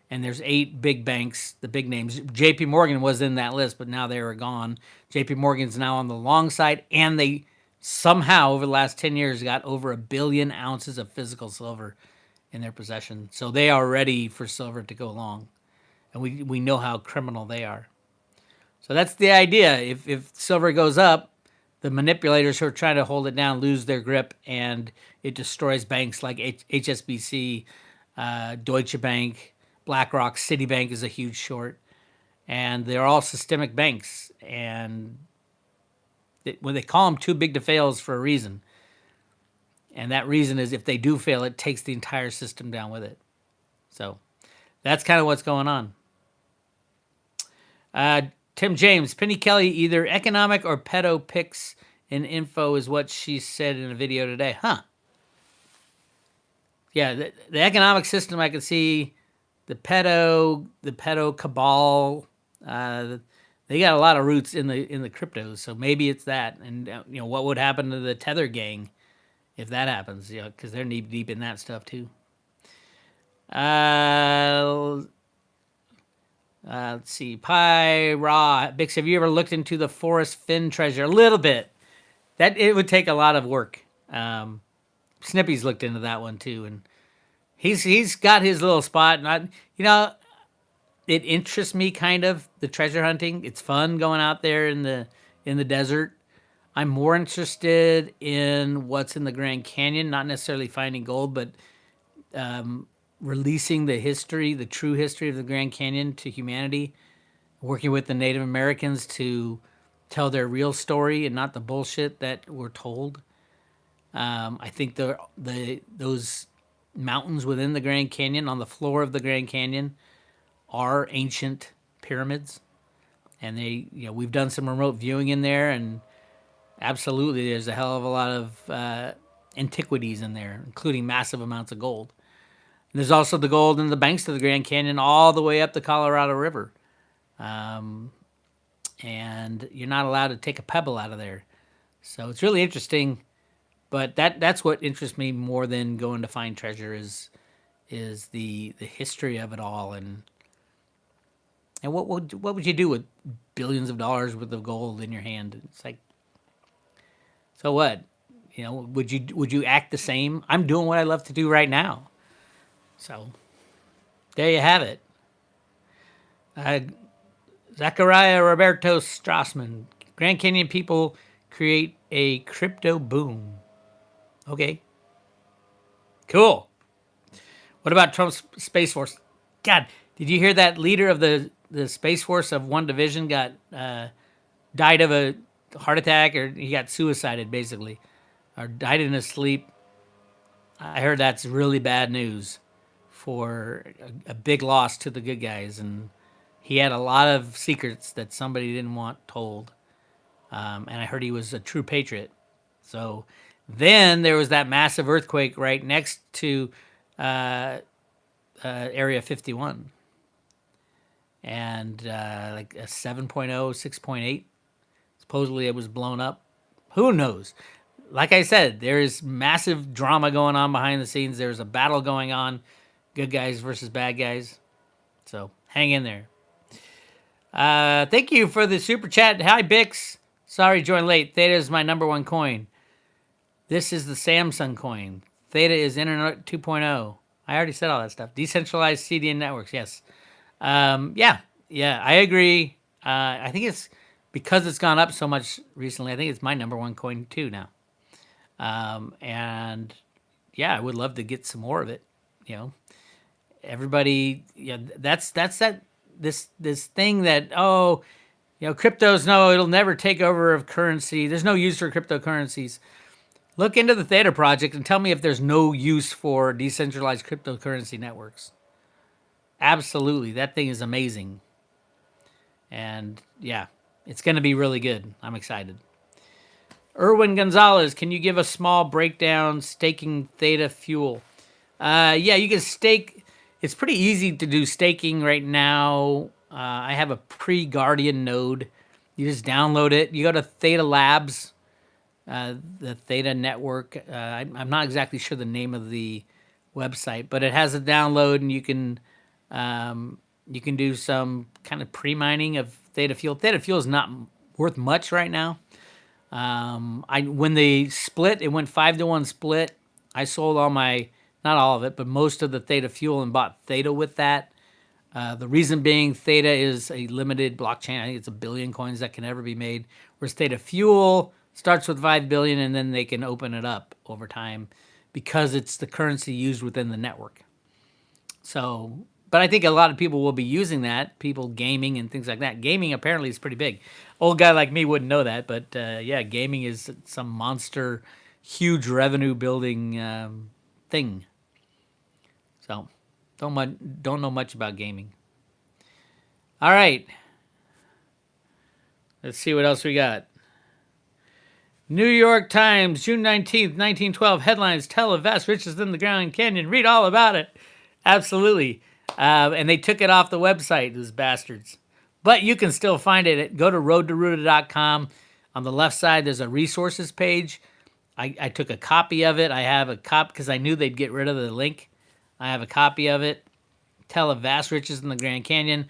Speaker 1: And there's 8 big banks, the big names. JP Morgan was in that list, but now they are gone. JP Morgan's now on the long side, and they somehow over the last 10 years got over 1 billion ounces of physical silver in their possession. So they are ready for silver to go long. And we know how criminal they are. So that's the idea. If silver goes up, the manipulators who are trying to hold it down lose their grip, and it destroys banks like HSBC, Deutsche Bank, BlackRock, Citibank is a huge short. And they're all systemic banks. And when they call them too big to fail is for a reason. And that reason is if they do fail, it takes the entire system down with it. So that's kind of what's going on. Tim James, Penny Kelly, either economic or pedo picks in info is what she said in a video today. Huh. Yeah, the economic system, I can see the pedo cabal. They got a lot of roots in the cryptos, so maybe it's that. And what would happen to the Tether gang if that happens? Because they're knee deep in that stuff too. Let's see. Pi Raw. Bix, have you ever looked into the Forest Fin treasure? A little bit. that it would take a lot of work. Snippy's looked into that one too, and he's got his little spot. And it interests me kind of the treasure hunting. It's fun going out there in the desert. I'm more interested in what's in the Grand Canyon, not necessarily finding gold, but releasing the history, the true history of the Grand Canyon to humanity, working with the Native Americans to tell their real story and not the bullshit that we're told. I think those mountains within the Grand Canyon, on the floor of the Grand Canyon, are ancient pyramids, and we've done some remote viewing in there, and absolutely, there's a hell of a lot of antiquities in there, including massive amounts of gold. And there's also the gold in the banks of the Grand Canyon, all the way up the Colorado River. And you're not allowed to take a pebble out of there. So it's really interesting. But that's what interests me more than going to find treasure is the history of it all, and what would you do with billions of dollars worth of gold in your hand? It's like, so what? Would you act the same? I'm doing what I love to do right now. So there you have it. Zachariah Roberto Strassman, Grand Canyon people create a crypto boom. Okay. Cool. What about Trump's Space Force? God, did you hear that leader of the Space Force of one division died of a heart attack, or he got suicided, basically, or died in his sleep? I heard that's really bad news for a big loss to the good guys, and he had a lot of secrets that somebody didn't want told. And I heard he was a true patriot. So then there was that massive earthquake right next to Area 51. And like a 7.0, 6.8. Supposedly it was blown up. Who knows? Like I said, there is massive drama going on behind the scenes. There's a battle going on. Good guys versus bad guys. So hang in there. Thank you for the super chat. Hi, Bix. Sorry, joined late. Theta is my number one coin. This is the Samsung coin. Theta is Internet 2.0. I already said all that stuff. Decentralized CDN networks. Yes. Yeah, I agree. I think it's because it's gone up so much recently. I think it's my number one coin too now. And yeah, I would love to get some more of it. Everybody. Yeah, that's this thing that cryptos. No, it'll never take over of currency. There's no use for cryptocurrencies. Look into the Theta project and tell me if there's no use for decentralized cryptocurrency networks. Absolutely. That thing is amazing. And yeah, it's going to be really good. I'm excited. Erwin Gonzalez, can you give a small breakdown staking Theta fuel? Yeah, you can stake. It's pretty easy to do staking right now. I have a pre-Guardian node. You just download it. You go to Theta Labs, the Theta network. I'm not exactly sure the name of the website, but it has a download, and you can do some kind of pre-mining of Theta fuel. Theta fuel is not worth much right now. When they split, it went 5-to-1 split. I sold not all of it, but most of the Theta fuel and bought Theta with that. The reason being, Theta is a limited blockchain. I think it's 1 billion coins that can ever be made. Whereas Theta fuel starts with 5 billion, and then they can open it up over time because it's the currency used within the network. So, but I think a lot of people will be using that, people gaming and things like that. Gaming apparently is pretty big. Old guy like me wouldn't know that, but yeah, gaming is some monster, huge revenue building thing. So, don't know much about gaming. All right. Let's see what else we got. New York Times, June 19th, 1912. Headlines, tell of vast riches in the Grand Canyon. Read all about it. Absolutely. And they took it off the website, those bastards. But you can still find it. Go to roadtoruta.com. On the left side, there's a resources page. I took a copy of it. I have a copy because I knew they'd get rid of the link. I have a copy of it. Tell of vast riches in the Grand Canyon.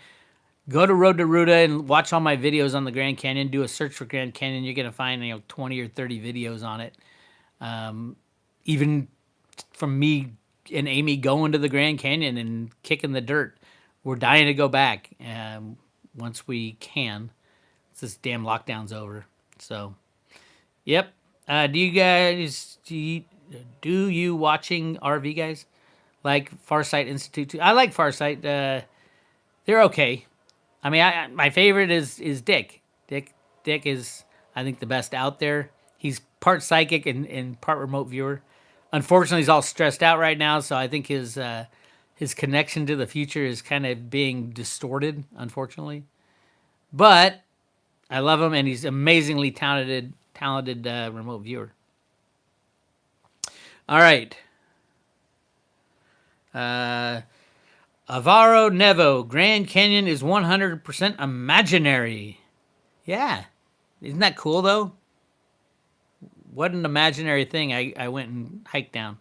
Speaker 1: Go to Road to Ruta and watch all my videos on the Grand Canyon. Do a search for Grand Canyon. You're gonna find 20 or 30 videos on it. Even from me and Amy going to the Grand Canyon and kicking the dirt. We're dying to go back once we can. This damn lockdown's over. So, yep. Do you guys do you watching RV guys like Farsight Institute? Too? I like Farsight. They're okay. I mean, my favorite is Dick. Dick is I think the best out there. He's part psychic and part remote viewer. Unfortunately, he's all stressed out right now, so I think his connection to the future is kind of being distorted, unfortunately. But I love him, and he's amazingly talented remote viewer. All right. Avaro Nevo, Grand Canyon is 100% imaginary. Yeah. Isn't that cool, though? What an imaginary thing I went and hiked down.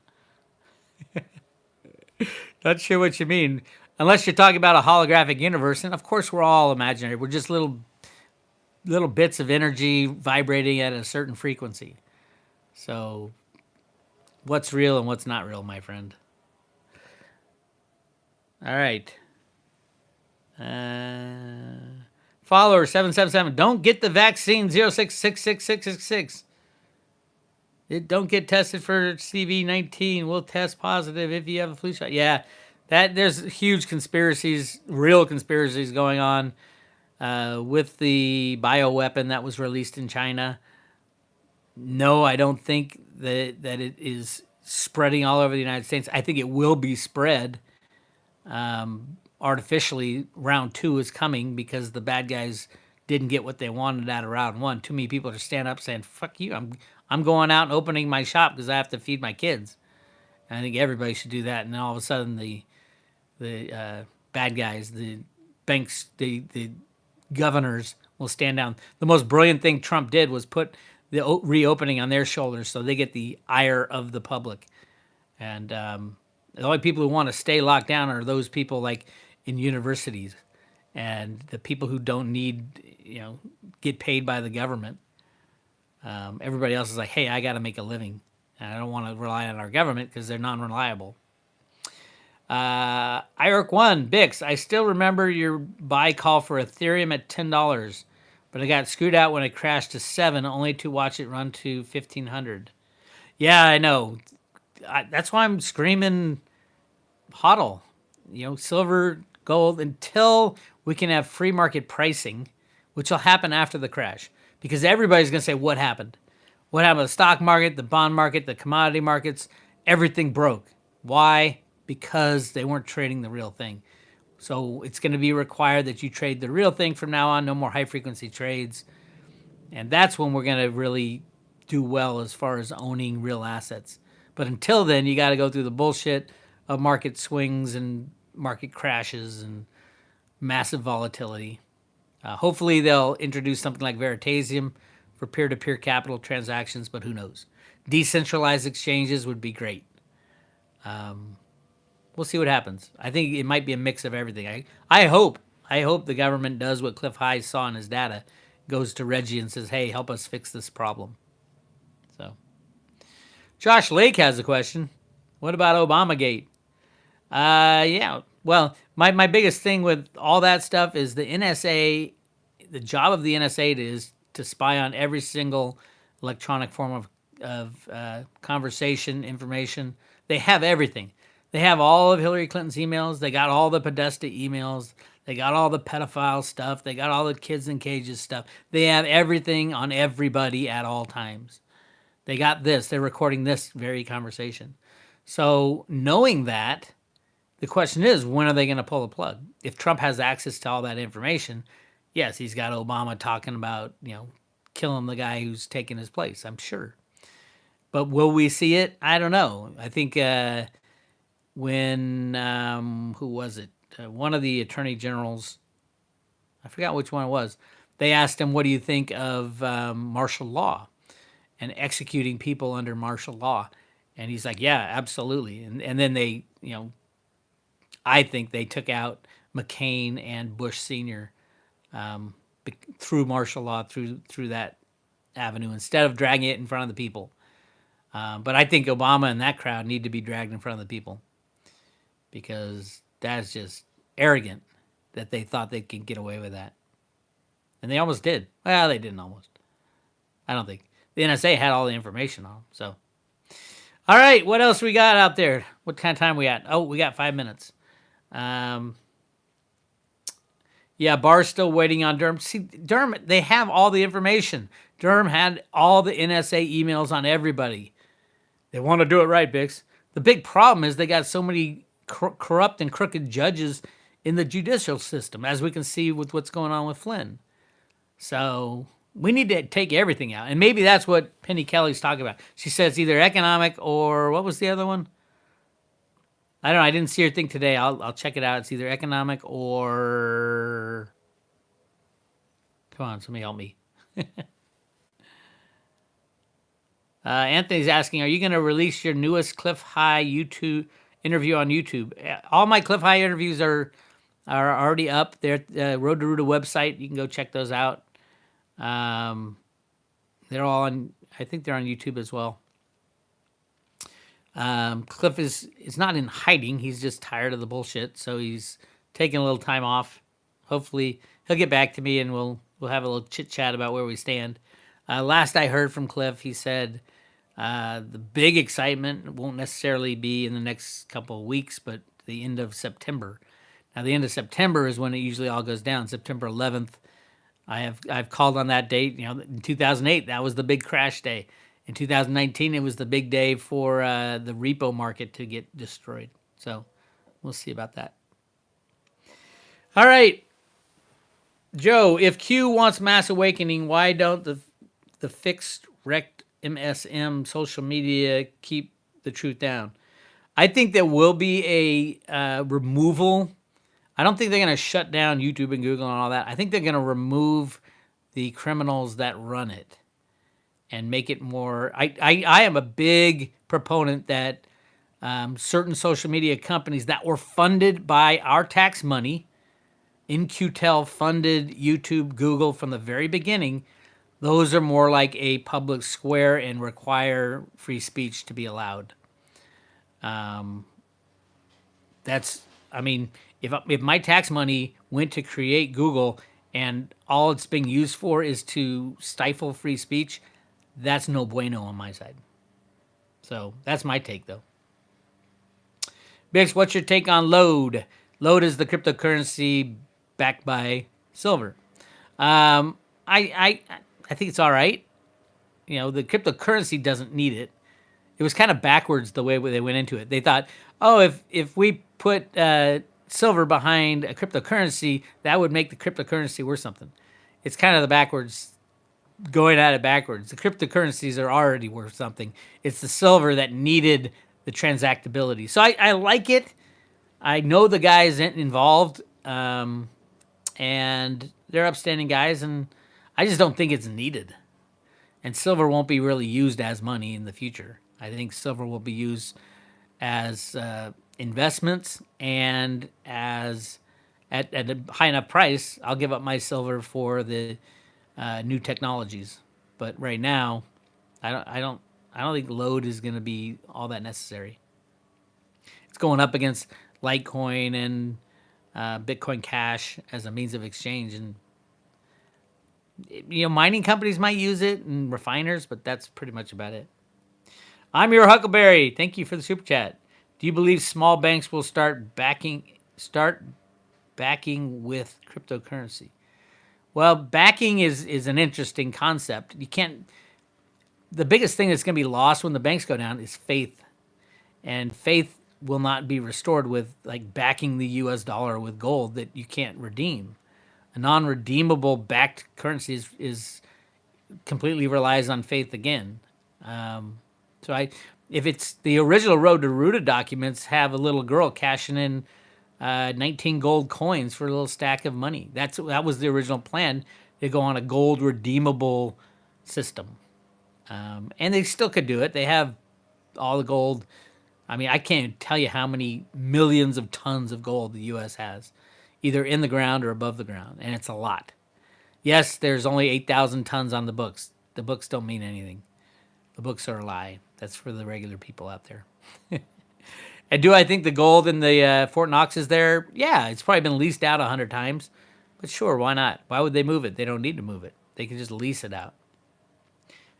Speaker 1: Not sure what you mean. Unless you're talking about a holographic universe, and of course we're all imaginary. We're just little bits of energy vibrating at a certain frequency. So what's real and what's not real, my friend? All right. Follower 777. Don't get the vaccine 0666666. Don't get tested for CV-19. We'll test positive if you have a flu shot. Yeah, there's huge conspiracies, real conspiracies going on with the bioweapon that was released in China. No, I don't think that it is spreading all over the United States. I think it will be spread artificially. Round 2 is coming because the bad guys didn't get what they wanted out of round 1. Too many people are standing up saying, "Fuck you! I'm going out and opening my shop because I have to feed my kids." And I think everybody should do that. And then all of a sudden, the bad guys, the banks, the governors will stand down. The most brilliant thing Trump did was put the reopening on their shoulders, so they get the ire of the public. And the only people who want to stay locked down are those people like in universities and the people who don't need, get paid by the government. Everybody else is like, hey, I got to make a living. And I don't want to rely on our government because they're non-reliable. IRC1, Bix, I still remember your buy call for Ethereum at $10, but I got screwed out when it crashed to 7, only to watch it run to 1,500. Yeah, I know. That's why I'm screaming hodl. Silver, gold, until we can have free market pricing, which will happen after the crash. Because everybody's going to say, what happened? What happened to the stock market, the bond market, the commodity markets? Everything broke. Why? Because they weren't trading the real thing. So it's going to be required that you trade the real thing from now on. No more high frequency trades. And that's when we're going to really do well as far as owning real assets. But until then, you got to go through the bullshit of market swings and market crashes and massive volatility. Hopefully, they'll introduce something like Veritasium for peer-to-peer capital transactions, but who knows? Decentralized exchanges would be great. We'll see what happens. I think it might be a mix of everything. I hope the government does what Cliff High saw in his data, goes to Reggie and says, hey, help us fix this problem. So, Josh Lake has a question. What about Obamagate? Yeah. Well, my biggest thing with all that stuff is the NSA. The job of the NSA is to spy on every single electronic form of conversation, information. They have everything. They have all of Hillary Clinton's emails. They got all the Podesta emails. They got all the pedophile stuff. They got all the kids in cages stuff. They have everything on everybody at all times. They got this. They're recording this very conversation. So knowing that, the question is, when are they going to pull the plug? If Trump has access to all that information, yes, he's got Obama talking about, killing the guy who's taking his place, I'm sure. But will we see it? I don't know. I think when, who was it? One of the attorney generals, I forgot which one it was, they asked him, what do you think of martial law and executing people under martial law? And he's like, yeah, absolutely. And then they, I think they took out McCain and Bush Senior through martial law, through that avenue, instead of dragging it in front of the people. But I think Obama and that crowd need to be dragged in front of the people, because that's just arrogant that they thought they could get away with that. And they almost did. Well, they didn't almost. I don't think. The NSA had all the information on them. So, all right, what else we got out there? What kind of time we at? Oh, we got 5 minutes. Yeah, Barr's still waiting on Durham. See, Durham, they have all the information. Durham had all the NSA emails on everybody. They want to do it right, Bix. The big problem is they got so many corrupt and crooked judges in the judicial system, as we can see with what's going on with Flynn. So we need to take everything out. And maybe that's what Penny Kelly's talking about. She says either economic or what was the other one? I don't know. I didn't see her thing today. I'll check it out. It's either economic or... Come on, somebody help me. Anthony's asking, are you going to release your newest Cliff High YouTube interview on YouTube? All my Cliff High interviews are already up. They're at the Road to Ruta website. You can go check those out. They're all on, I think they're on YouTube as well. Cliff is not in hiding. He's just tired of the bullshit, so he's taking a little time off. Hopefully he'll get back to me and we'll have a little chit chat about where we stand. Last I heard from Cliff, he said the big excitement won't necessarily be in the next couple of weeks, but the end of September. Now, the end of September is when it usually all goes down. September 11th. I've called on that date. You know, in 2008, that was the big crash day. In 2019, it was the big day for the repo market to get destroyed. So we'll see about that. All right, Joe. If Q wants mass awakening, why don't the fixed rect MSM social media keep the truth down? I think there will be a removal. I don't think they're going to shut down YouTube and Google and all that. I think they're going to remove the criminals that run it and make it more... I am a big proponent that certain social media companies that were funded by our tax money, In-Q-Tel funded YouTube, Google from the very beginning, those are more like a public square and require free speech to be allowed. If my tax money went to create Google and all it's being used for is to stifle free speech, that's no bueno on my side. So that's my take, though. Bix, what's your take on Lode? Lode is the cryptocurrency backed by silver. I think it's all right. You know, the cryptocurrency doesn't need it. It was kind of backwards the way they went into it. They thought, oh, if we put silver behind a cryptocurrency, that would make the cryptocurrency worth something. It's kind of the backwards, going at it backwards. The cryptocurrencies are already worth something. It's the silver that needed the transactability. So I like it. I know the guys involved, and they're upstanding guys, and I just don't think it's needed. And silver won't be really used as money in the future. I think silver will be used as investments, and as at a high enough price, I'll give up my silver for the new technologies. But right now, I don't think Lode is going to be all that necessary. It's going up against Litecoin and Bitcoin Cash as a means of exchange, and mining companies might use it and refiners, but that's pretty much about it. I'm your Huckleberry. Thank you for the super chat. Do you believe small banks will start backing with cryptocurrency? Well, backing is an interesting concept. You can't. The biggest thing that's going to be lost when the banks go down is faith, and faith will not be restored with like backing the U.S. dollar with gold that you can't redeem. A non-redeemable backed currency is completely relies on faith again. If it's the original Road to Ruta documents, have a little girl cashing in 19 gold coins for a little stack of money. That was the original plan, to go on a gold redeemable system, and they still could do it. They have all the gold I mean, I can't tell you how many millions of tons of gold the U.S. has, either in the ground or above the ground, and it's a lot. Yes, there's only 8,000 tons on the books. The books don't mean anything. The books are a lie. That's for the regular people out there. And do I think the gold in the Fort Knox is there? Yeah, it's probably been leased out 100 times. But sure, why not? Why would they move it? They don't need to move it. They can just lease it out.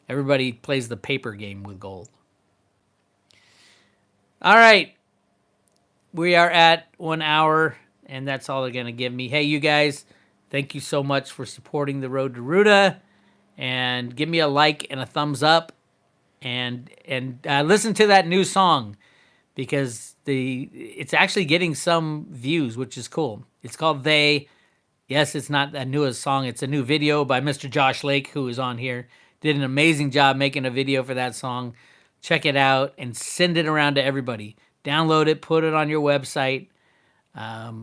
Speaker 1: Everybody plays the paper game with gold. All right. We are at 1 hour, and that's all they're going to give me. Hey, you guys, thank you so much for supporting the Road to Ruta. And give me a like and a thumbs up. And listen to that new song, because it's actually getting some views, which is cool. It's called They. Yes, it's not a newest song. It's a new video by Mr. Josh Lake, who is on here. Did an amazing job making a video for that song. Check it out and send it around to everybody. Download it, put it on your website. Yeah,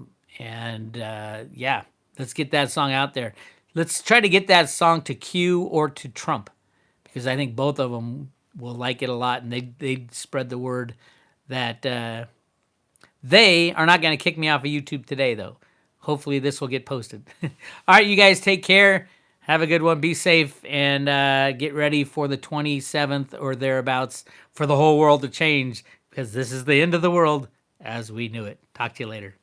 Speaker 1: let's get that song out there. Let's try to get that song to Q or to Trump, because I think both of them will like it a lot, and they spread the word that they are not going to kick me off of YouTube today, though. Hopefully this will get posted. All right, you guys take care. Have a good one. Be safe, and get ready for the 27th or thereabouts for the whole world to change, because this is the end of the world as we knew it. Talk to you later.